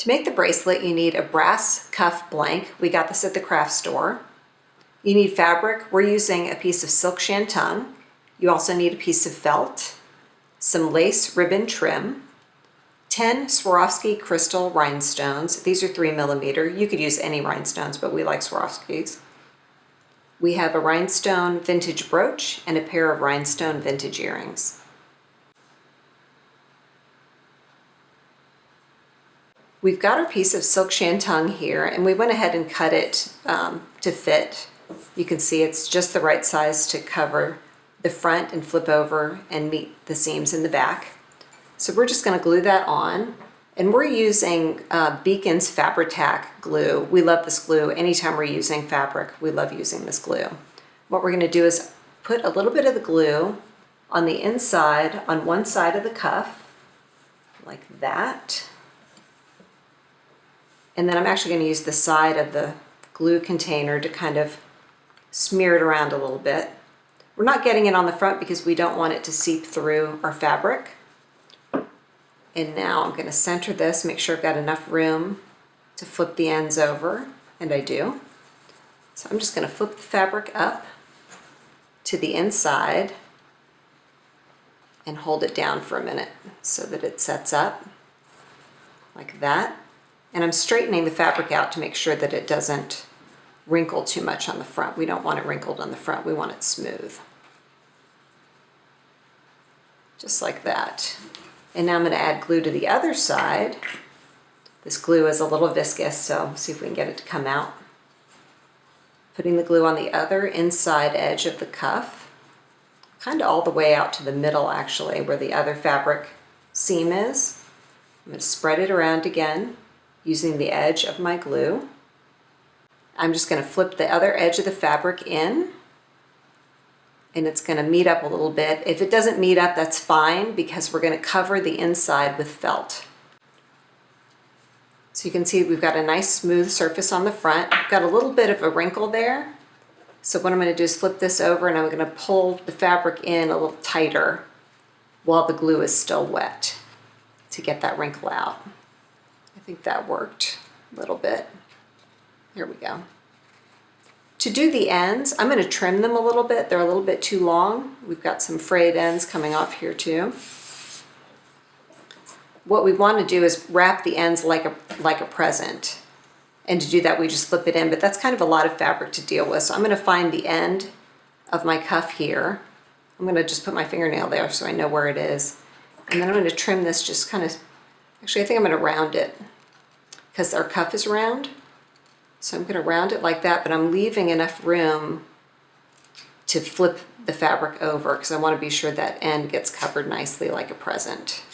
To make the bracelet, you need a brass cuff blank. We got this at the craft store. You need fabric. We're using a piece of silk shantung. You also need a piece of felt, some lace ribbon trim, 10 Swarovski crystal rhinestones. These are 3mm. You could use any rhinestones, but we like Swarovskis. We have a rhinestone vintage brooch and a pair of rhinestone vintage earrings. We've got our piece of silk shantung here, and we went ahead and cut it to fit. You can see it's just the right size to cover the front and flip over and meet the seams in the back. So we're just going to glue that on, and we're using Beacon's Fabri-Tac glue. We love this glue. Anytime we're using fabric, we love using this glue. What we're going to do is put a little bit of the glue on the inside, on one side of the cuff, like that. And then I'm actually going to use the side of the glue container to kind of smear it around a little bit. We're not getting it on the front because we don't want it to seep through our fabric. And now I'm going to center this, make sure I've got enough room to flip the ends over, and I do. So I'm just going to flip the fabric up to the inside and hold it down for a minute so that it sets up like that. And I'm straightening the fabric out to make sure that it doesn't wrinkle too much on the front. We don't want it wrinkled on the front. We want it smooth. Just like that. And now I'm going to add glue to the other side. This glue is a little viscous, so see if we can get it to come out. Putting the glue on the other inside edge of the cuff, kind of all the way out to the middle actually, where the other fabric seam is. I'm going to spread it around again using the edge of my glue. I'm just going to flip the other edge of the fabric in, and it's going to meet up a little bit. If it doesn't meet up, that's fine, because we're going to cover the inside with felt. So you can see we've got a nice smooth surface on the front. I've got a little bit of a wrinkle there. So what I'm going to do is flip this over, and I'm going to pull the fabric in a little tighter while the glue is still wet to get that wrinkle out. I think that worked a little bit. Here we go. To do the ends, I'm going to trim them a little bit. They're a little bit too long. We've got some frayed ends coming off here too. What we want to do is wrap the ends like a present. And to do that, we just flip it in, but that's kind of a lot of fabric to deal with. So I'm going to find the end of my cuff here. I'm going to just put my fingernail there so I know where it is. And then I'm going to trim this just kind of, actually I think I'm going to round it because our cuff is round. So I'm going to round it like that, but I'm leaving enough room to flip the fabric over because I want to be sure that end gets covered nicely like a present.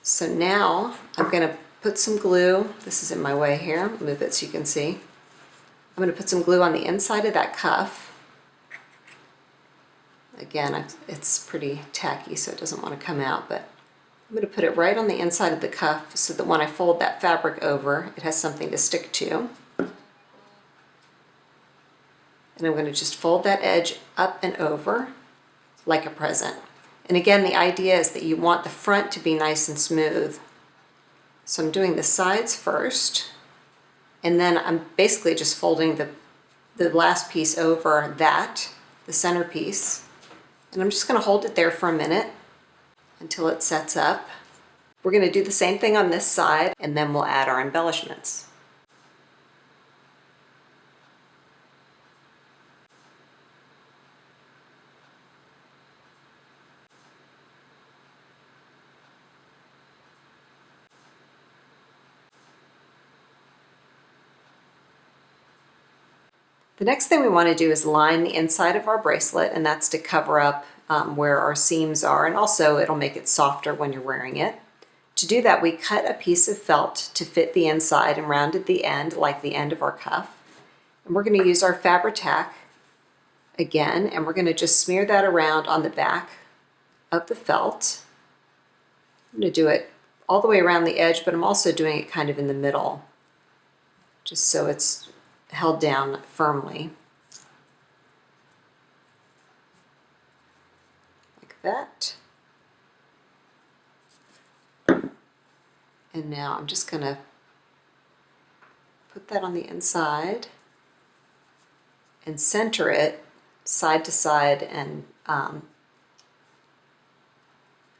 So now I'm going to put some glue. This is in my way here. Move it so you can see. I'm going to put some glue on the inside of that cuff. Again, it's pretty tacky, so it doesn't want to come out, but I'm going to put it right on the inside of the cuff so that when I fold that fabric over, it has something to stick to. And I'm going to just fold that edge up and over like a present. And again, the idea is that you want the front to be nice and smooth. So I'm doing the sides first, and then I'm basically just folding the last piece over that, the center piece. And I'm just going to hold it there for a minute until it sets up. We're going to do the same thing on this side, and then we'll add our embellishments. The next thing we want to do is line the inside of our bracelet, and that's to cover up where our seams are, and also it'll make it softer when you're wearing it. To do that, we cut a piece of felt to fit the inside and rounded the end like the end of our cuff. And we're going to use our Fabri-Tac again, and we're going to just smear that around on the back of the felt. I'm going to do it all the way around the edge, but I'm also doing it kind of in the middle, just so it's held down firmly. Like that. And now I'm just gonna put that on the inside and center it side to side and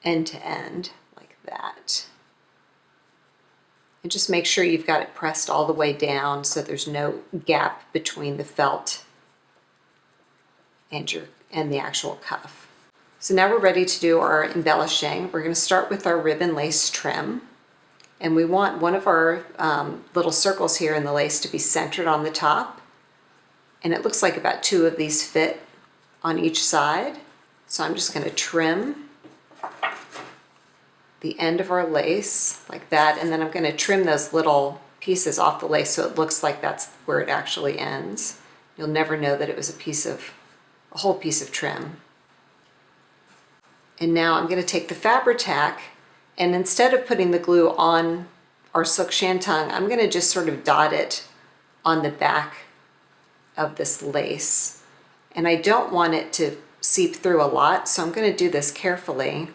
end to end like that. And just make sure you've got it pressed all the way down so there's no gap between the felt and the actual cuff. So now we're ready to do our embellishing. We're going to start with our ribbon lace trim. And we want one of our little circles here in the lace to be centered on the top. And it looks like about 2 of these fit on each side. So I'm just going to trim the end of our lace like that. And then I'm going to trim those little pieces off the lace so it looks like that's where it actually ends. You'll never know that it was a whole piece of trim. And now I'm going to take the Fabri-Tac, and instead of putting the glue on our silk shantung, I'm going to just sort of dot it on the back of this lace. And I don't want it to seep through a lot, so I'm going to do this carefully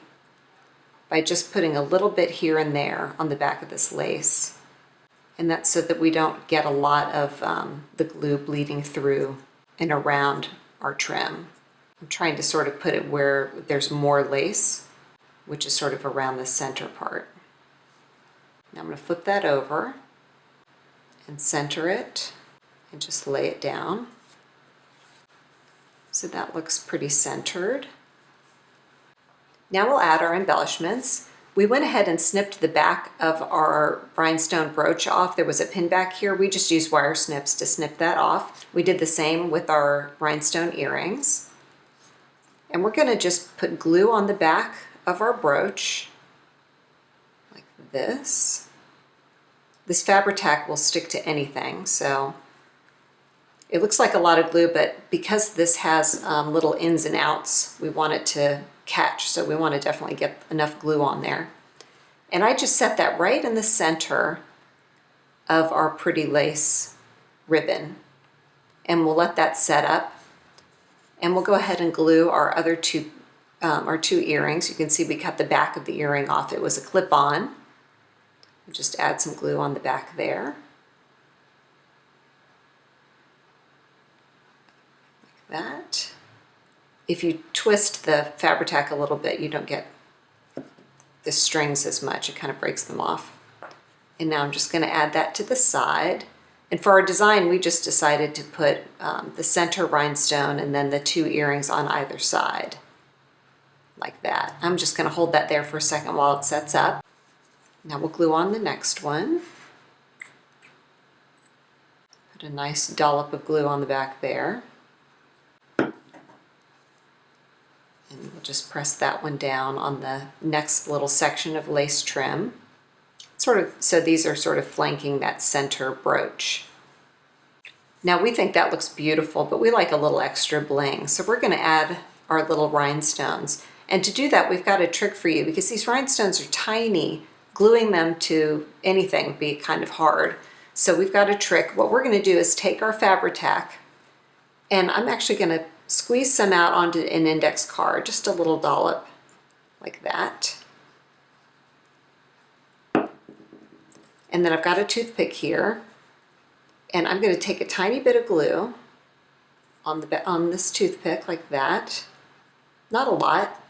by just putting a little bit here and there on the back of this lace. And that's so that we don't get a lot of the glue bleeding through and around our trim. I'm trying to sort of put it where there's more lace, which is sort of around the center part. Now I'm going to flip that over and center it and just lay it down. So that looks pretty centered. Now we'll add our embellishments. We went ahead and snipped the back of our rhinestone brooch off. There was a pin back here. We just used wire snips to snip that off. We did the same with our rhinestone earrings. And we're going to just put glue on the back of our brooch like this. This Fabri-Tac will stick to anything, so it looks like a lot of glue, but because this has little ins and outs, we want it to catch, so we want to definitely get enough glue on there. And I just set that right in the center of our pretty lace ribbon, and we'll let that set up. And we'll go ahead and glue our other two earrings. You can see we cut the back of the earring off. It was a clip-on. We'll just add some glue on the back there. Like that. If you twist the Fabri-Tac a little bit, you don't get the strings as much. It kind of breaks them off. And now I'm just going to add that to the side. And for our design, we just decided to put the center rhinestone and then the 2 earrings on either side, like that. I'm just going to hold that there for a second while it sets up. Now we'll glue on the next one. Put a nice dollop of glue on the back there. And we'll just press that one down on the next little section of lace trim. So these are sort of flanking that center brooch. Now we think that looks beautiful, but we like a little extra bling. So we're going to add our little rhinestones. And to do that, we've got a trick for you because these rhinestones are tiny. Gluing them to anything would be kind of hard. So we've got a trick. What we're going to do is take our Fabri-Tac, and I'm actually going to squeeze some out onto an index card, just a little dollop like that. And then I've got a toothpick here, and I'm going to take a tiny bit of glue on this toothpick like that, not a lot.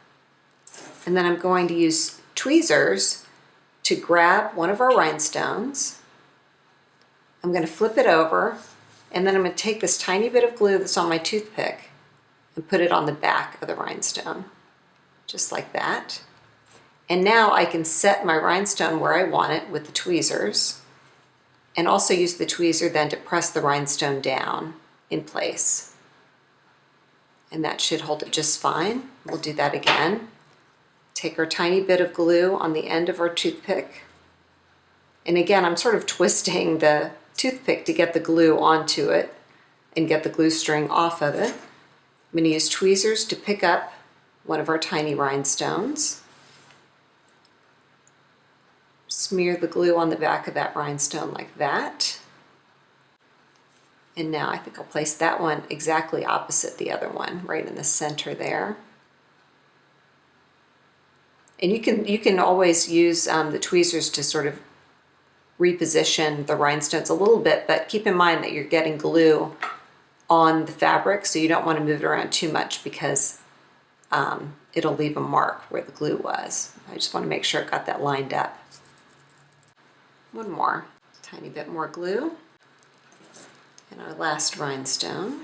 And then I'm going to use tweezers to grab one of our rhinestones. I'm going to flip it over, and then I'm going to take this tiny bit of glue that's on my toothpick and put it on the back of the rhinestone, just like that. And now I can set my rhinestone where I want it with the tweezers, and also use the tweezer then to press the rhinestone down in place. And that should hold it just fine. We'll do that again. Take our tiny bit of glue on the end of our toothpick. And again, I'm sort of twisting the toothpick to get the glue onto it and get the glue string off of it. I'm going to use tweezers to pick up one of our tiny rhinestones. Smear the glue on the back of that rhinestone like that. And now I think I'll place that one exactly opposite the other one, right in the center there. And you can always use the tweezers to sort of reposition the rhinestones a little bit, but keep in mind that you're getting glue on the fabric, so you don't want to move it around too much because it'll leave a mark where the glue was. I just want to make sure it got that lined up. One more, tiny bit more glue. And our last rhinestone.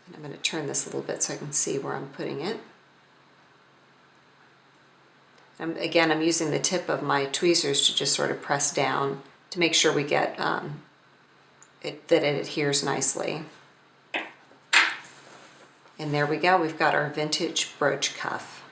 And I'm going to turn this a little bit so I can see where I'm putting it. Again, I'm using the tip of my tweezers to just sort of press down to make sure we get that it adheres nicely. And there we go, we've got our vintage brooch cuff.